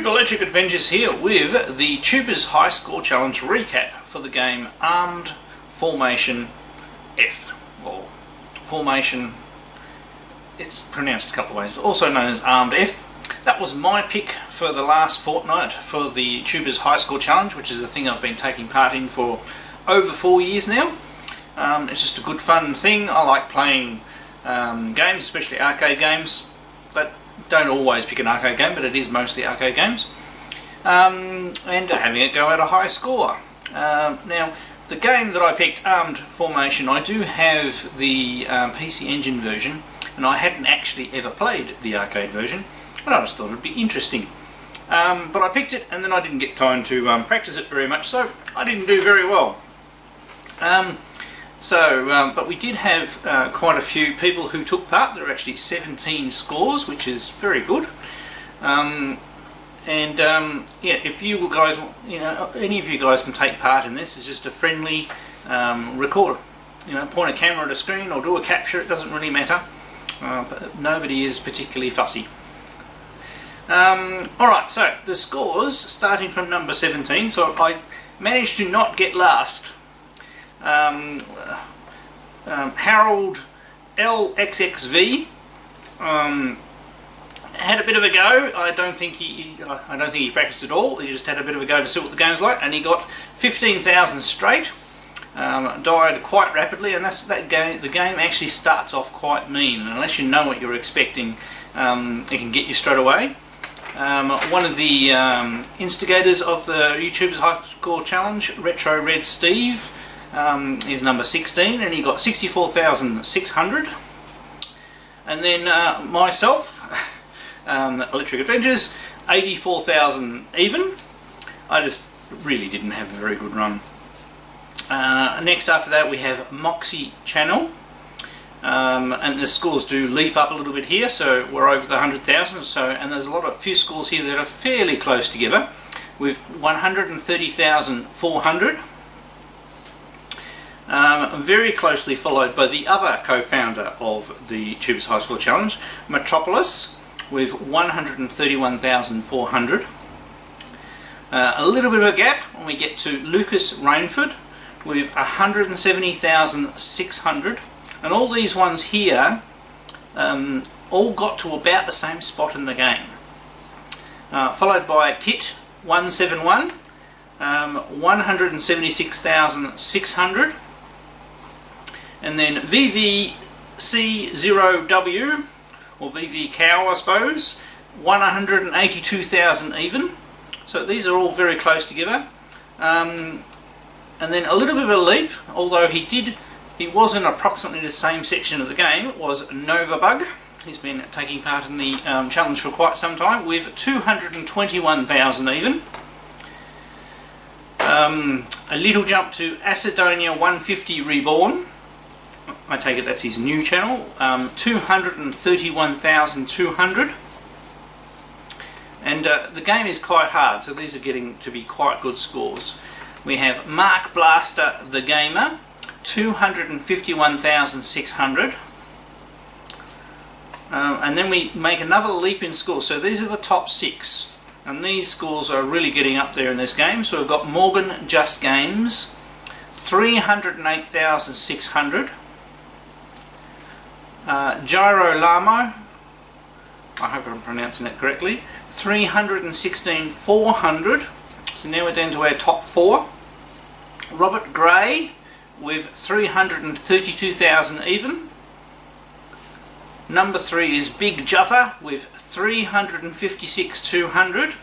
Electric Adventures here with the Tubers High Score Challenge recap for the game Armed Formation F, or Formation, it's pronounced a couple of ways, also known as Armed F. That was my pick for the last fortnight for the Tubers High Score Challenge, which is a thing I've been taking part in for over 4 years now. It's just a good fun thing. I like playing games, especially arcade games, but don't always pick an arcade game, but it is mostly arcade games, and having it go at a high score. Now, the game that I picked, Armed Formation, I do have the PC Engine version, and I hadn't actually ever played the arcade version, and I just thought it would be interesting. But I picked it, and then I didn't get time to practice it very much, so I didn't do very well. But we did have quite a few people who took part. There were actually 17 scores, which is very good. Yeah, if you guys, any of you guys can take part in this. It's just a friendly record. Point a camera at a screen or do a capture. It doesn't really matter. But nobody is particularly fussy. Alright, so the scores starting from number 17. So I managed to not get last. Harold LXXV had a bit of a go. I don't think he practiced at all. He just had a bit of a go to see what the game's like, and he got 15,000 straight. Died quite rapidly, and that game. The game actually starts off quite mean, and unless you know what you're expecting, it can get you straight away. One of the instigators of the YouTubers High Score Challenge, Retro Red Steve, is number 16, and he got 64,600. And then myself, Electric Adventures, 84,000 even. I just really didn't have a very good run. Next after that we have Moxie Channel, and the scores do leap up a little bit here, so we're over the 100,000. And there's a few scores here that are fairly close together, with 130,400. Very closely followed by the other co-founder of the Tubers High Score Challenge, Metropolis, with 131,400. A little bit of a gap when we get to Lucas Rainford with 170,600, and all these ones here all got to about the same spot in the game. Followed by Kit 171, 176,600. And then VVC0W, or VV Cow I suppose, 182,000 even. So these are all very close together. And then a little bit of a leap, although he was in approximately the same section of the game, was Novabug. He's been taking part in the challenge for quite some time, with 221,000 even. A little jump to Acidonia 150 Reborn. I take it that's his new channel, 231,200. And the game is quite hard, so these are getting to be quite good scores. We have Mark Blaster the Gamer, 251,600. And then we make another leap in scores. So these are the top 6, and these scores are really getting up there in this game. So we've got Morgan Just Games, 308,600. Gyro Lamo, I hope I'm pronouncing that correctly, 316,400. So now we're down to our top 4. Robert Gray with 332,000 even. Number 3 is Big Juffer with 356,200.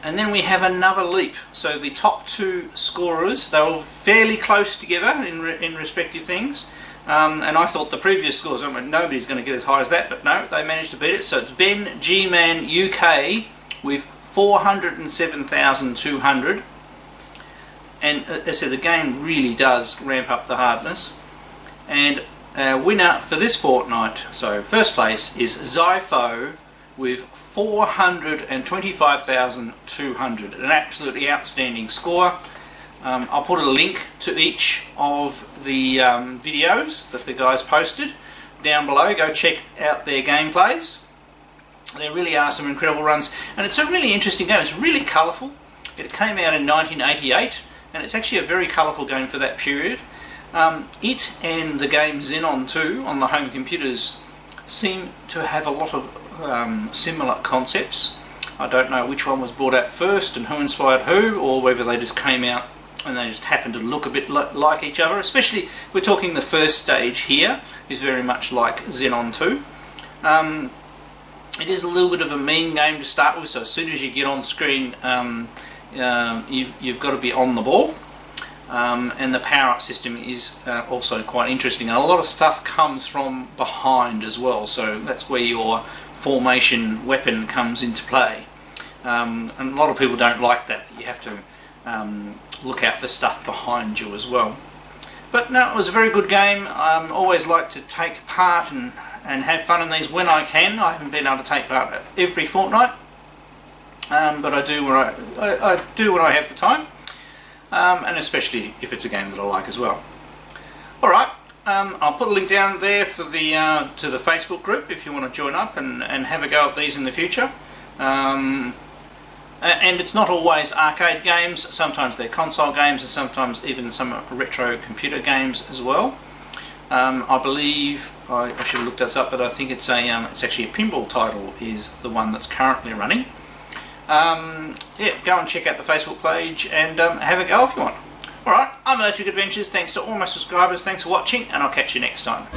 And then we have another leap. So the top 2 scorers, they were fairly close together in respective things. And I thought the previous scores, nobody's going to get as high as that, but no, they managed to beat it. So it's Ben G-Man UK with 407,200. And as I said, the game really does ramp up the hardness. And our winner for this fortnight, so first place, is Zypho with 425,200. An absolutely outstanding score. I'll put a link to each of the videos that the guys posted down below. Go check out their gameplays. There really are some incredible runs, and it's a really interesting game. It's really colourful. It came out in 1988, and it's actually a very colourful game for that period. It and the game Xenon 2 on the home computers seem to have a lot of similar concepts. I don't know which one was brought out first and who inspired who, or whether they just came out and they just happened to look a bit like each other. Especially, we're talking the first stage here is very much like Xenon 2. It is a little bit of a mean game to start with, so as soon as you get on screen, you've got to be on the ball. And the power-up system is also quite interesting. And a lot of stuff comes from behind as well, so that's where your formation weapon comes into play. And a lot of people don't like that. You have to look out for stuff behind you as well. But no, it was a very good game. I always like to take part and have fun in these when I can. I haven't been able to take part every fortnight, but I do when I have the time, and especially if it's a game that I like as well. Alright, I'll put a link down there for the to the Facebook group if you want to join up and have a go at these in the future. And it's not always arcade games, sometimes they're console games and sometimes even some retro computer games as well. I believe, I should have looked this up, but I think it's actually a pinball title is the one that's currently running. Yeah, go and check out the Facebook page and have a go if you want. Alright, I'm Electric Adventures, thanks to all my subscribers, thanks for watching, and I'll catch you next time.